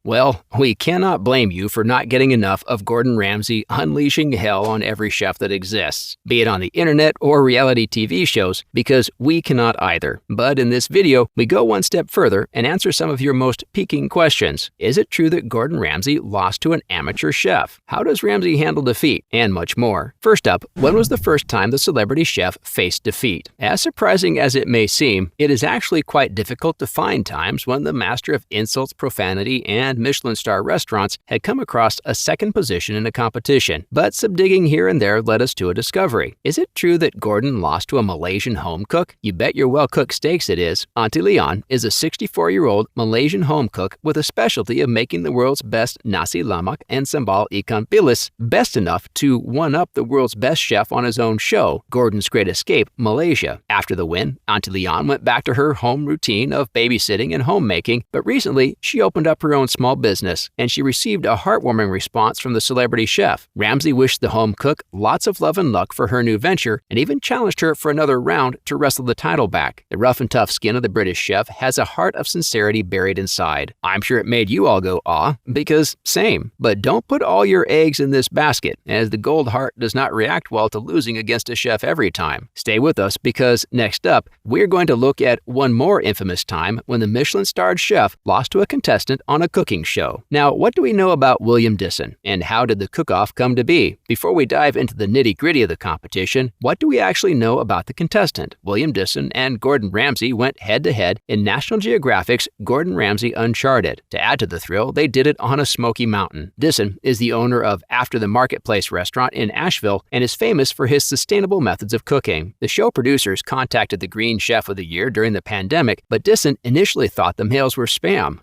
Well, we cannot blame you for not getting enough of Gordon Ramsay unleashing hell on every chef that exists, be it on the internet or reality TV shows, because we cannot either. But in this video, we go one step further and answer some of your most piquing questions. Is it true that Gordon Ramsay lost to an amateur chef? How does Ramsay handle defeat? And much more. First up, when was the first time the celebrity chef faced defeat? As surprising as it may seem, it is actually quite difficult to find times when the master of insults, profanity, and Michelin star restaurants had come across a second position in a competition. But some digging here and there led us to a discovery. Is it true that Gordon lost to a Malaysian home cook? You bet your well-cooked steaks it is. Auntie Leon is a 64-year-old Malaysian home cook with a specialty of making the world's best nasi lemak and sambal ikan bilis, best enough to one-up the world's best chef on his own show, Gordon's Great Escape, Malaysia. After the win, Auntie Leon went back to her home routine of babysitting and homemaking, but recently she opened up her own small business, and she received a heartwarming response from the celebrity chef. Ramsay wished the home cook lots of love and luck for her new venture, and even challenged her for another round to wrestle the title back. The rough and tough skin of the British chef has a heart of sincerity buried inside. I'm sure it made you all go, "Ah," because same. But don't put all your eggs in this basket, as the gold heart does not react well to losing against a chef every time. Stay with us, because next up, we're going to look at one more infamous time when the Michelin-starred chef lost to a contestant on a cooking show. Now, what do we know about William Disson, and how did the cook-off come to be? Before we dive into the nitty-gritty of the competition, what do we actually know about the contestant? William Disson and Gordon Ramsay went head-to-head in National Geographic's Gordon Ramsay Uncharted. To add to the thrill, they did it on a smoky mountain. Disson is the owner of After the Marketplace restaurant in Asheville and is famous for his sustainable methods of cooking. The show producers contacted the Green Chef of the Year during the pandemic, but Disson initially thought the mails were spam.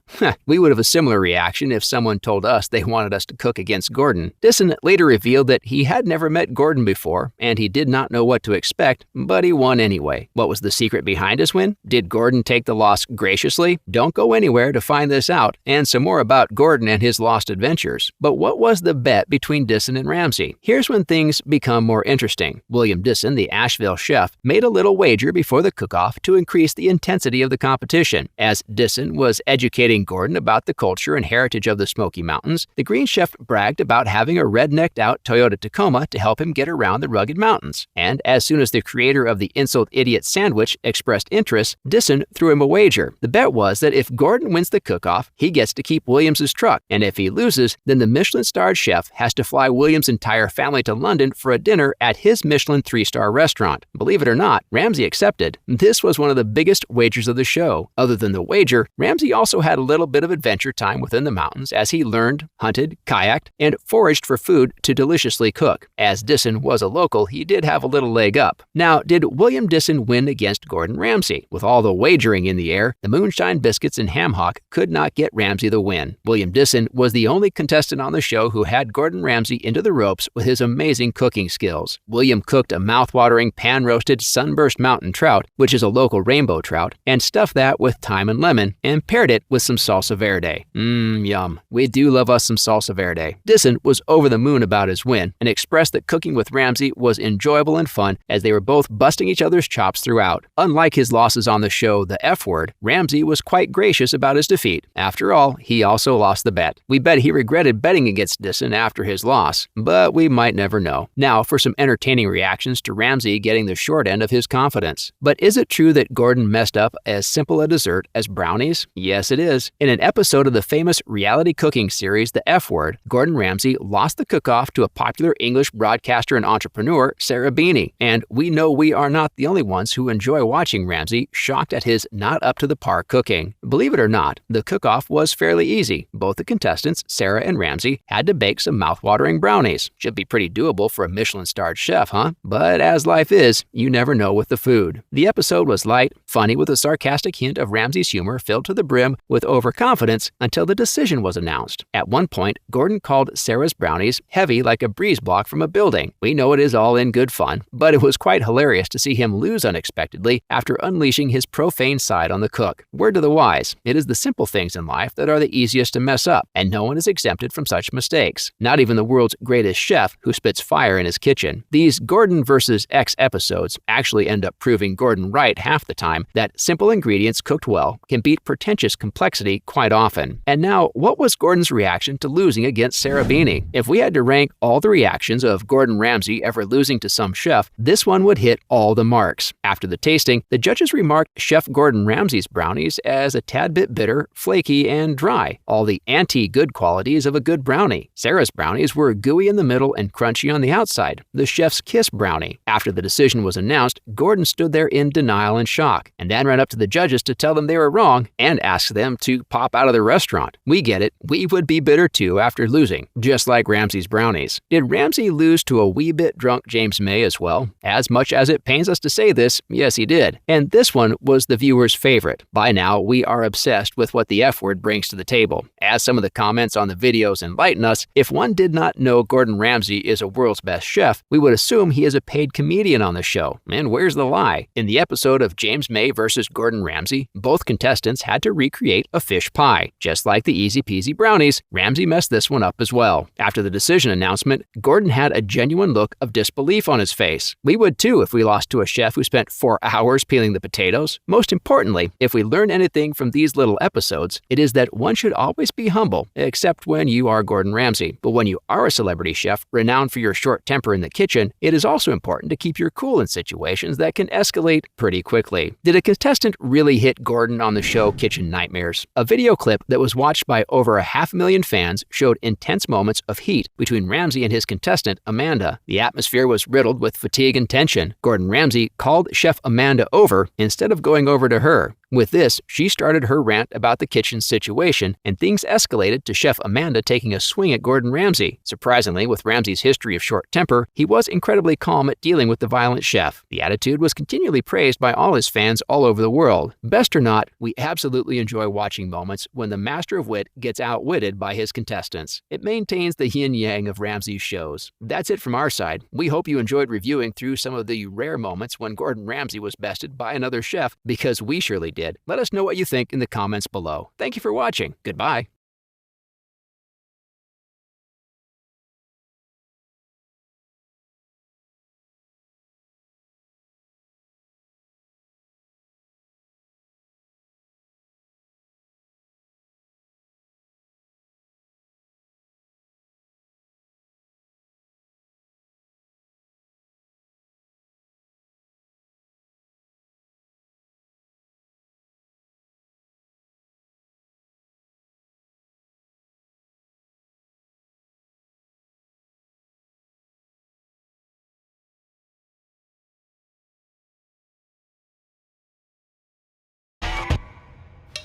We would have a similar reaction if someone told us they wanted us to cook against Gordon. Disson later revealed that he had never met Gordon before, and he did not know what to expect, but he won anyway. What was the secret behind his win? Did Gordon take the loss graciously? Don't go anywhere to find this out, and some more about Gordon and his lost adventures. But what was the bet between Disson and Ramsay? Here's when things become more interesting. William Disson, the Asheville chef, made a little wager before the cook-off to increase the intensity of the competition. As Disson was educating Gordon about the culture and heritage of the Smoky Mountains, the Green Chef bragged about having a rednecked-out Toyota Tacoma to help him get around the rugged mountains. And as soon as the creator of the Insult Idiot sandwich expressed interest, Disson threw him a wager. The bet was that if Gordon wins the cook-off, he gets to keep Williams' truck, and if he loses, then the Michelin-starred chef has to fly Williams' entire family to London for a dinner at his Michelin 3-star restaurant. Believe it or not, Ramsay accepted. This was one of the biggest wagers of the show. Other than the wager, Ramsay also had a little bit of adventure time within the mountains as he learned, hunted, kayaked, and foraged for food to deliciously cook. As Disson was a local, he did have a little leg up. Now, did William Disson win against Gordon Ramsay? With all the wagering in the air, the moonshine biscuits and ham hock could not get Ramsay the win. William Disson was the only contestant on the show who had Gordon Ramsay into the ropes with his amazing cooking skills. William cooked a mouth-watering pan-roasted sunburst mountain trout, which is a local rainbow trout, and stuffed that with thyme and lemon, and paired it with some salsa verde. Yum. We do love us some salsa verde. Disson was over the moon about his win and expressed that cooking with Ramsay was enjoyable and fun as they were both busting each other's chops throughout. Unlike his losses on the show The F Word, Ramsay was quite gracious about his defeat. After all, he also lost the bet. We bet he regretted betting against Disson after his loss, but we might never know. Now for some entertaining reactions to Ramsay getting the short end of his confidence. But is it true that Gordon messed up as simple a dessert as brownies? Yes, it is. In an episode of the famous reality cooking series The F Word, Gordon Ramsay lost the cook-off to a popular English broadcaster and entrepreneur, Sarah Beanie. And we know we are not the only ones who enjoy watching Ramsay shocked at his not up-to-the-par cooking. Believe it or not, the cook-off was fairly easy. Both the contestants, Sarah and Ramsay, had to bake some mouth-watering brownies. Should be pretty doable for a Michelin-starred chef, huh? But as life is, you never know with the food. The episode was light, funny with a sarcastic hint of Ramsay's humor filled to the brim with overconfidence until the decision was announced. At one point, Gordon called Sarah's brownies heavy like a breeze block from a building. We know it is all in good fun, but it was quite hilarious to see him lose unexpectedly after unleashing his profane side on the cook. Word to the wise, it is the simple things in life that are the easiest to mess up, and no one is exempted from such mistakes. Not even the world's greatest chef who spits fire in his kitchen. These Gordon versus X episodes actually end up proving Gordon right half the time that simple ingredients cooked well can beat pretentious complexity quite often. And now, what was Gordon's reaction to losing against Sarah Beanie? If we had to rank all the reactions of Gordon Ramsay ever losing to some chef, this one would hit all the marks. After the tasting, the judges remarked Chef Gordon Ramsay's brownies as a tad bit bitter, flaky, and dry, all the anti-good qualities of a good brownie. Sarah's brownies were gooey in the middle and crunchy on the outside, the chef's kiss brownie. After the decision was announced, Gordon stood there in denial and shock, and then ran up to the judges to tell them they were wrong and asked them to pop out of the restaurant. We get it, we would be bitter too after losing, just like Ramsay's brownies. Did Ramsay lose to a wee bit drunk James May as well? As much as it pains us to say this, yes he did. And this one was the viewer's favorite. By now, we are obsessed with what the F word brings to the table. As some of the comments on the videos enlighten us, if one did not know Gordon Ramsay is a world's best chef, we would assume he is a paid comedian on the show. And where's the lie? In the episode of James May versus Gordon Ramsay, both contestants had to recreate a fish pie. Just like the easy peasy brownies, Ramsay messed this one up as well. After the decision announcement, Gordon had a genuine look of disbelief on his face. We would too if we lost to a chef who spent 4 hours peeling the potatoes. Most importantly, if we learn anything from these little episodes, it is that one should always be humble, except when you are Gordon Ramsay. But when you are a celebrity chef renowned for your short temper in the kitchen, it is also important to keep your cool in situations that can escalate pretty quickly. Did a contestant really hit Gordon on the show Kitchen Nightmares? A video clip that was watched by over 500,000 fans showed intense moments of heat between Ramsay and his contestant, Amanda. The atmosphere was riddled with fatigue and tension. Gordon Ramsay called Chef Amanda over instead of going over to her. With this, she started her rant about the kitchen situation, and things escalated to Chef Amanda taking a swing at Gordon Ramsay. Surprisingly, with Ramsay's history of short temper, he was incredibly calm at dealing with the violent chef. The attitude was continually praised by all his fans all over the world. Best or not, we absolutely enjoy watching moments when the master of wit gets outwitted by his contestants. It maintains the yin-yang of Ramsay's shows. That's it from our side. We hope you enjoyed reviewing through some of the rare moments when Gordon Ramsay was bested by another chef, because we surely did. Let us know what you think in the comments below. Thank you for watching. Goodbye.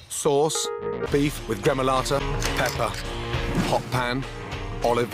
Sauce, beef with gremolata, pepper, hot pan, olive oil.